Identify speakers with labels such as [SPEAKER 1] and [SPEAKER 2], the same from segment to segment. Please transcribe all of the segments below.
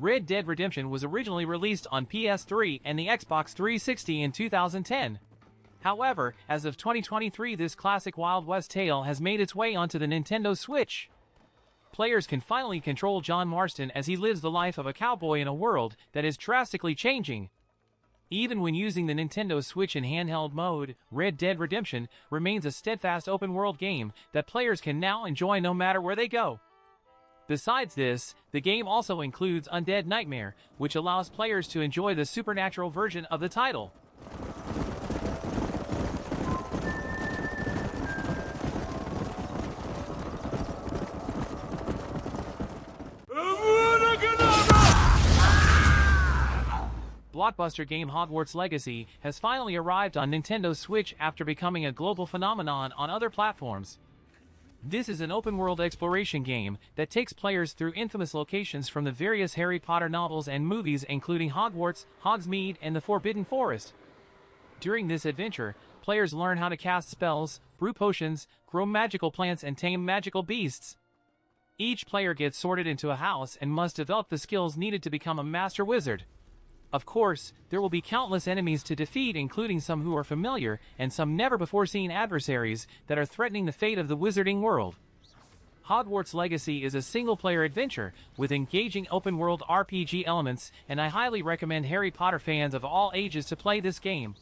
[SPEAKER 1] Red Dead Redemption was originally released on PS3 and the Xbox 360 in 2010. However, as of 2023, this classic Wild West tale has made its way onto the Nintendo Switch. Players can finally control John Marston as he lives the life of a cowboy in a world that is drastically changing. Even when using the Nintendo Switch in handheld mode, Red Dead Redemption remains a steadfast open-world game that players can now enjoy no matter where they go. Besides this, the game also includes Undead Nightmare, which allows players to enjoy the supernatural version of the title. Blockbuster game Hogwarts Legacy has finally arrived on Nintendo Switch after becoming a global phenomenon on other platforms. This is an open-world exploration game that takes players through infamous locations from the various Harry Potter novels and movies, including Hogwarts, Hogsmeade, and the Forbidden Forest. During this adventure, players learn how to cast spells, brew potions, grow magical plants, and tame magical beasts. Each player gets sorted into a house and must develop the skills needed to become a master wizard. Of course, there will be countless enemies to defeat, including some who are familiar and some never-before-seen adversaries that are threatening the fate of the wizarding world. Hogwarts Legacy is a single-player adventure with engaging open-world RPG elements, and I highly recommend Harry Potter fans of all ages to play this game.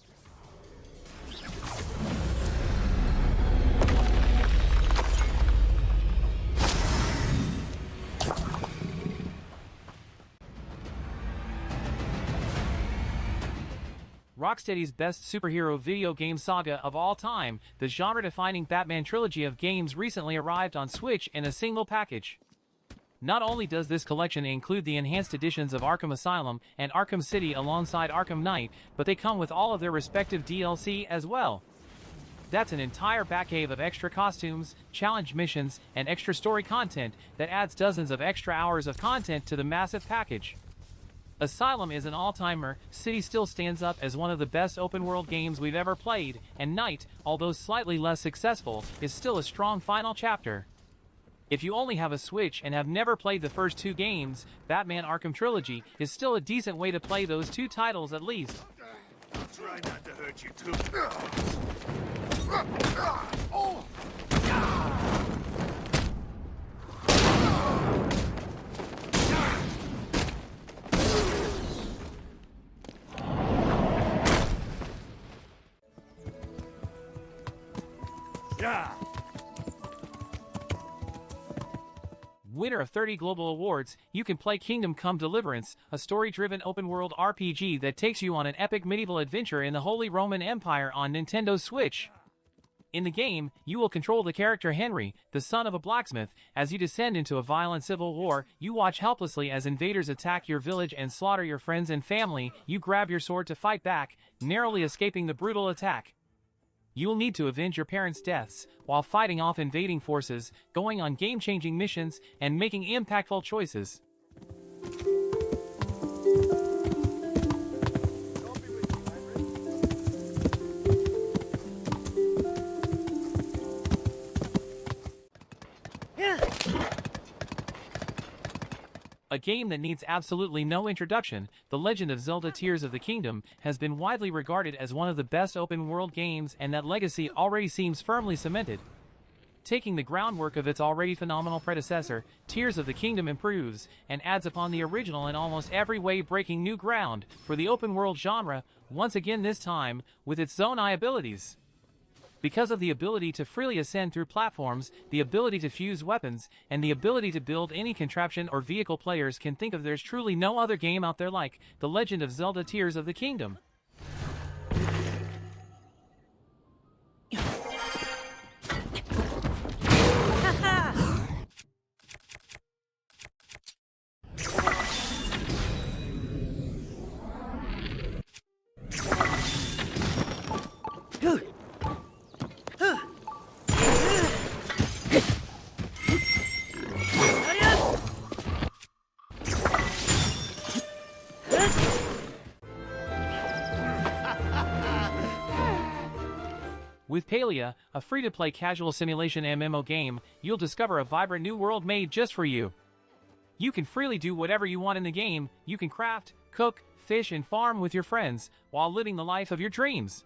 [SPEAKER 1] Rocksteady's best superhero video game saga of all time, the genre-defining Batman trilogy of games recently arrived on Switch in a single package. Not only does this collection include the enhanced editions of Arkham Asylum and Arkham City alongside Arkham Knight, but they come with all of their respective DLC as well. That's an entire Batcave of extra costumes, challenge missions, and extra story content that adds dozens of extra hours of content to the massive package. Asylum is an all-timer, City still stands up as one of the best open-world games we've ever played, and Knight, although slightly less successful, is still a strong final chapter. If you only have a Switch and have never played the first two games, Batman Arkham Trilogy is still a decent way to play those two titles at least.
[SPEAKER 2] I'll try not to hurt you too.
[SPEAKER 1] Winner of 30 global awards, you can play Kingdom Come Deliverance, a story-driven open-world RPG that takes you on an epic medieval adventure in the Holy Roman Empire on Nintendo Switch. In the game, you will control the character Henry, the son of a blacksmith. As you descend into a violent civil war, you watch helplessly as invaders attack your village and slaughter your friends and family. You grab your sword to fight back, narrowly escaping the brutal attack. You will need to avenge your parents' deaths, while fighting off invading forces, going on game-changing missions, and making impactful choices. A game that needs absolutely no introduction, The Legend of Zelda Tears of the Kingdom has been widely regarded as one of the best open-world games, and that legacy already seems firmly cemented. Taking the groundwork of its already phenomenal predecessor, Tears of the Kingdom improves and adds upon the original in almost every way, breaking new ground for the open-world genre, once again this time with its Zonai abilities. Because of the ability to freely ascend through platforms, the ability to fuse weapons, and the ability to build any contraption or vehicle, players can think of there's truly no other game out there like The Legend of Zelda Tears of the Kingdom. With Palia, a free-to-play casual simulation MMO game, you'll discover a vibrant new world made just for you. You can freely do whatever you want in the game. You can craft, cook, fish, and farm with your friends while living the life of your dreams.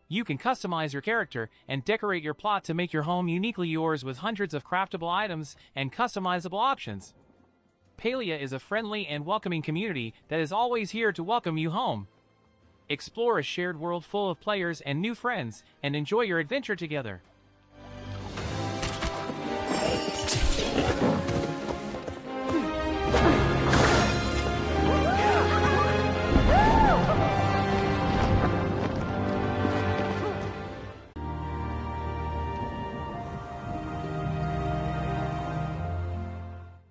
[SPEAKER 1] You can customize your character and decorate your plot to make your home uniquely yours with hundreds of craftable items and customizable options. Palia is a friendly and welcoming community that is always here to welcome you home. Explore a shared world full of players and new friends, and enjoy your adventure together.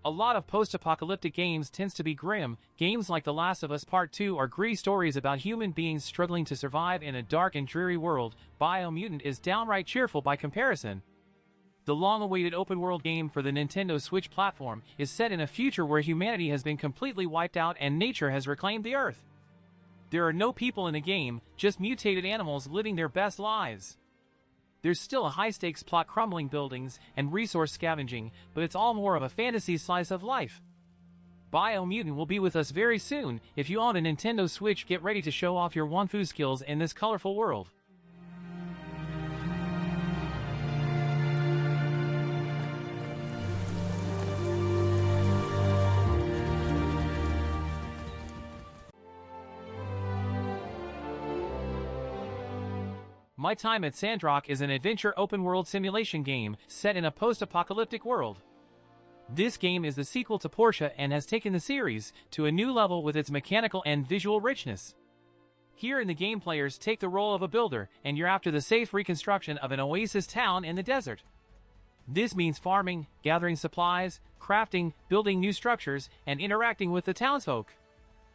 [SPEAKER 1] A lot of post-apocalyptic games tends to be grim. Games like The Last of Us Part 2 are gritty stories about human beings struggling to survive in a dark and dreary world. Biomutant is downright cheerful by comparison. The long-awaited open-world game for the Nintendo Switch platform is set in a future where humanity has been completely wiped out and nature has reclaimed the Earth. There are no people in the game, just mutated animals living their best lives. There's still a high-stakes plot, crumbling buildings and resource scavenging, but it's all more of a fantasy slice of life. Biomutant will be with us very soon. If you own a Nintendo Switch, get ready to show off your Wanfu skills in this colorful world. My Time at Sandrock is an adventure open-world simulation game set in a post-apocalyptic world. This game is the sequel to Portia and has taken the series to a new level with its mechanical and visual richness. Here in the game, players take the role of a builder, and you're after the safe reconstruction of an oasis town in the desert. This means farming, gathering supplies, crafting, building new structures, and interacting with the townsfolk.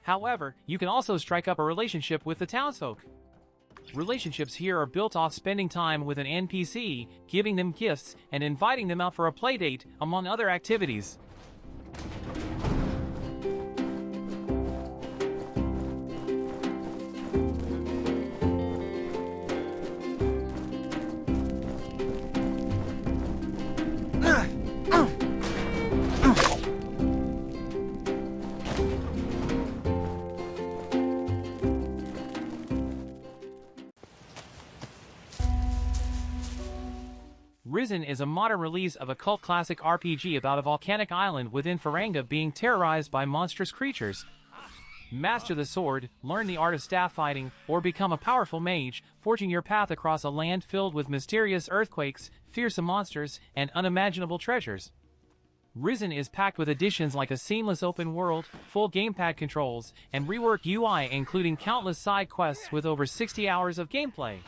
[SPEAKER 1] However, you can also strike up a relationship with the townsfolk. Relationships here are built off spending time with an NPC, giving them gifts, and inviting them out for a playdate, among other activities. Risen is a modern release of a cult classic RPG about a volcanic island within Faranga being terrorized by monstrous creatures. Master the sword, learn the art of staff fighting, or become a powerful mage, forging your path across a land filled with mysterious earthquakes, fearsome monsters, and unimaginable treasures. Risen is packed with additions like a seamless open world, full gamepad controls, and reworked UI, including countless side quests with over 60 hours of gameplay.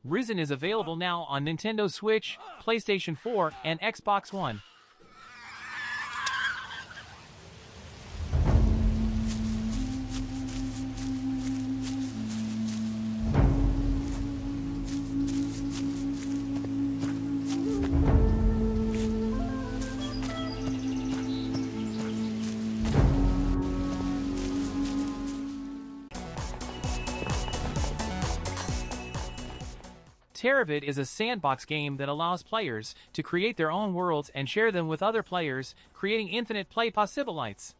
[SPEAKER 1] Risen is available now on Nintendo Switch, PlayStation 4, and Xbox One. TERAVIT is a sandbox game that allows players to create their own worlds and share them with other players, creating infinite play possibilities.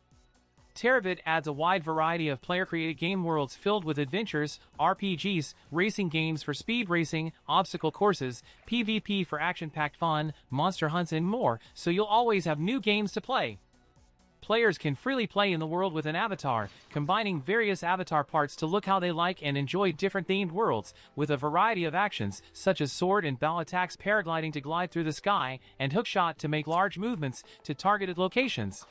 [SPEAKER 1] TERAVIT adds a wide variety of player-created game worlds filled with adventures, RPGs, racing games for speed racing, obstacle courses, PvP for action-packed fun, monster hunts, and more, so you'll always have new games to play. Players can freely play in the world with an avatar, combining various avatar parts to look how they like and enjoy different themed worlds, with a variety of actions, such as sword and bow attacks, paragliding to glide through the sky, and hookshot to make large movements to targeted locations.